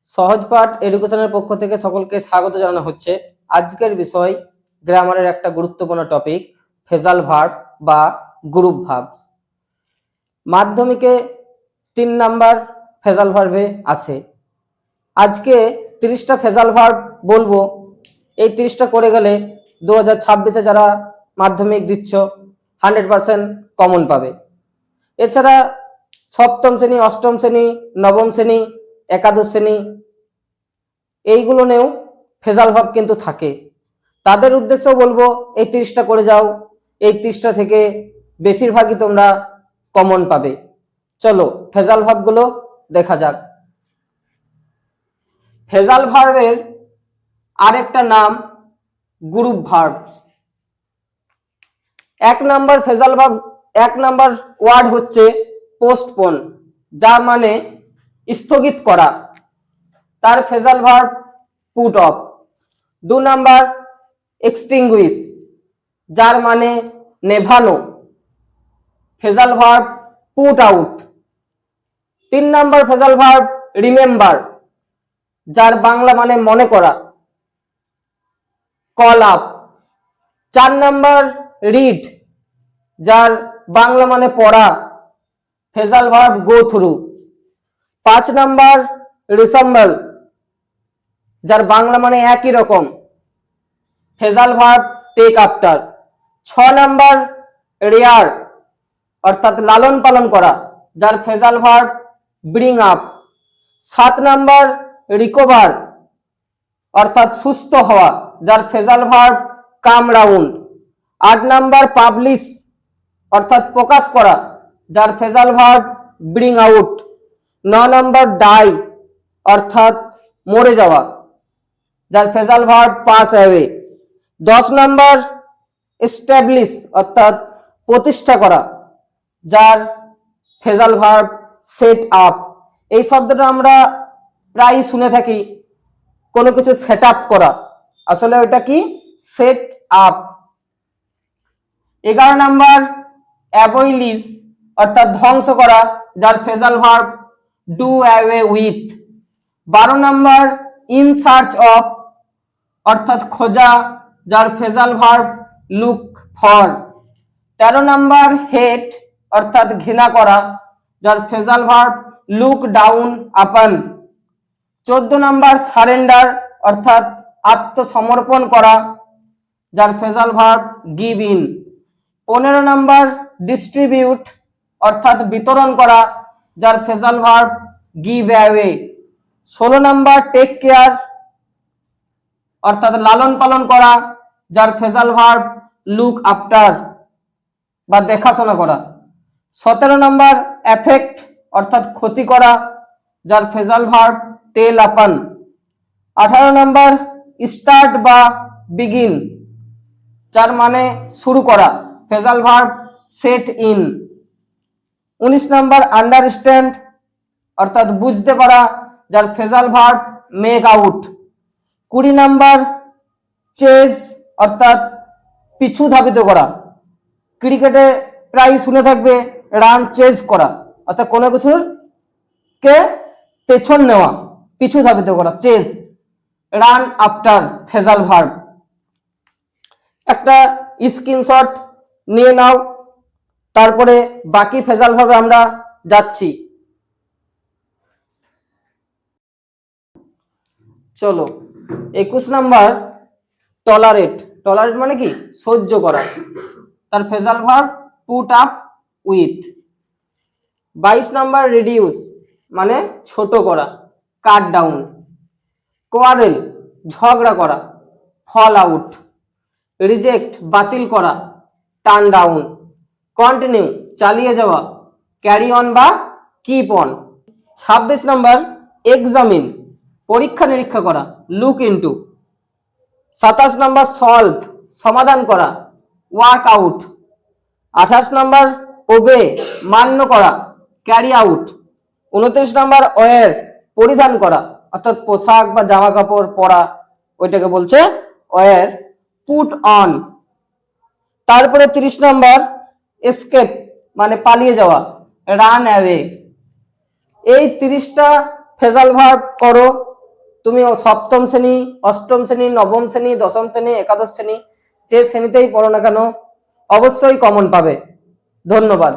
সহজ পাঠ এডুকেশনের পক্ষ থেকে সকলকে স্বাগত জানানো হচ্ছে। আজকের বিষয় গ্রামারের একটা গুরুত্বপূর্ণ টপিক ফ্রেজাল ভার্ব বা গ্রুপ ভার্বস। মাধ্যমিকে 3 নাম্বার ফ্রেজাল ভার্বে আসে। আজকে 30টা ফ্রেজাল ভার্ব বলবো। এই 30টা করে গেলে 2026-এ যারা মাধ্যমিক দিচ্ছ 100% কমন পাবে। এছাড়া সপ্তম শ্রেণী, অষ্টম শ্রেণী, নবম শ্রেণী, একাদশ শ্রেণী এইগুলো নিয়েও ফ্রেজাল ভার্ব কিন্তু থাকে। তাদের উদ্দেশ্যেও বলবো এই 30টা করে যাও, এই 30টা থেকে বেশিরভাগই তোমরা কমন পাবে। চলো ফ্রেজাল ভার্বগুলো দেখা যাক। ফ্রেজাল ভার্বের আরেকটা নাম group verbs. 1 number phrasal verb, 1 number word হচ্ছে পোস্টপোন, যার মানে স্থগিত করা। তার phrasal verb put off. 2 number extinguish, যার মানে নেভানো, phrasal verb put out. 3 number phrasal verb remember, যার বাংলা মানে মনে করা, কল আপ। 4 নাম্বার রিড, যার বাংলা মানে পড়া, phrasal verb go through. 5 number resemble, যার বাংলা মানে একই রকম, phrasal verb take after. 6 number rear, অর্থাৎ লালন পালন করা, যার phrasal verb bring up. 7 number recover, অর্থাৎ সুস্থ হওয়া, যার phrasal verb come round. 8 number publish, অর্থাৎ প্রকাশ করা, যার phrasal verb bring out. 9 number die, অর্থাৎ মরে যাওয়া, যার phrasal verb pass away. 10 number establish, অর্থাৎ প্রতিষ্ঠা করা, যার ফ্রেজাল ভার্ব সেট আপ। এই শব্দটা আমরা প্রায় শুনে থাকি, কোনো কিছু সেট আপ করা, আসলে ওটা কি সেট আপ। 11 নাম্বার অ্যাবলিশ, অর্থাৎ ধ্বংস করা, যার phrasal verb do away with. 12 number in search of, অর্থাৎ খোঁজা, যার phrasal verb look for. 13 number hate, অর্থাৎ ঘৃণা করা, যার phrasal verb look down upon. 14 number surrender, অর্থাৎ আত্মসমর্পণ করা, যার phrasal verb give in. 15 number distribute, অর্থাৎ বিতরণ করা, যার phrasal verb give away. 16 number take care, অর্থাৎ লালন পালন করা, যার ফ্রেজাল ভার্ব লুক আফটার বা দেখাশোনা করা। 17 নাম্বার এফেক্ট, অর্থাৎ ক্ষতি করা, যার ফ্রেজাল ভার্ব টেল আপন। 18 নাম্বার স্টার্ট বা বিগিন, যার মানে শুরু করা, phrasal verb set in. 19 number understand, অর্থাৎ বুঝতে পারা, যার phrasal verb make out. 20 number chase, অর্থাৎ পিছু ধাবিত করা। ক্রিকেটে প্রায় শুনে থাকবে রান চেজ করা, অর্থাৎ কোনো কিছুর কে পেছন নেওয়া, পিছু ধাবিত করা, chase. Run after phrasal verb. একটা স্ক্রিনশট নিয়ে নাও, তারপরে বাকি ফ্রেজাল ভার্বে আমরা যাচ্ছি। চলো 21 নাম্বার টলারেট। টলারেট মানে কি সহ্য করা, তার phrasal verb put up with. 22 number reduce মানে ছোট করা, কাট ডাউন। কোয়ারেল ঝগড়া করা, ফল আউট। রিজেক্ট বাতিল করা, টার্ন ডাউন। কন্টিনিউ চালিয়ে যাওয়া, ক্যারি অন বা কিপ অন। 26 নাম্বার এক্সামিন পরীক্ষা নিরীক্ষা করা, লুক ইনটু। 27 নাম্বার সলভ সমাধান করা, ওয়ার্ক আউট। 28 নাম্বার ওবে মান্য করা, ক্যারি আউট। 29 নাম্বার ওয়্যার পরিধান করা, অর্থাৎ পোশাক বা জামা কাপড় পরা, ওইটাকে বলছে ওয়্যার, পুট অন। তারপরে 30 নাম্বার এসকেপ মানে পালিয়ে যাওয়া, রান অ্যাওয়ে। এই 30টা ফ্রেজাল ভার্ব করো, তুমি সপ্তম শ্রেণী, অষ্টম শ্রেণী, নবম শ্রেণী, দশম শ্রেণী, একাদশ শ্রেণী, যে শ্রেণীতেই পড়ো না কেন অবশ্যই কমন পাবে। ধন্যবাদ।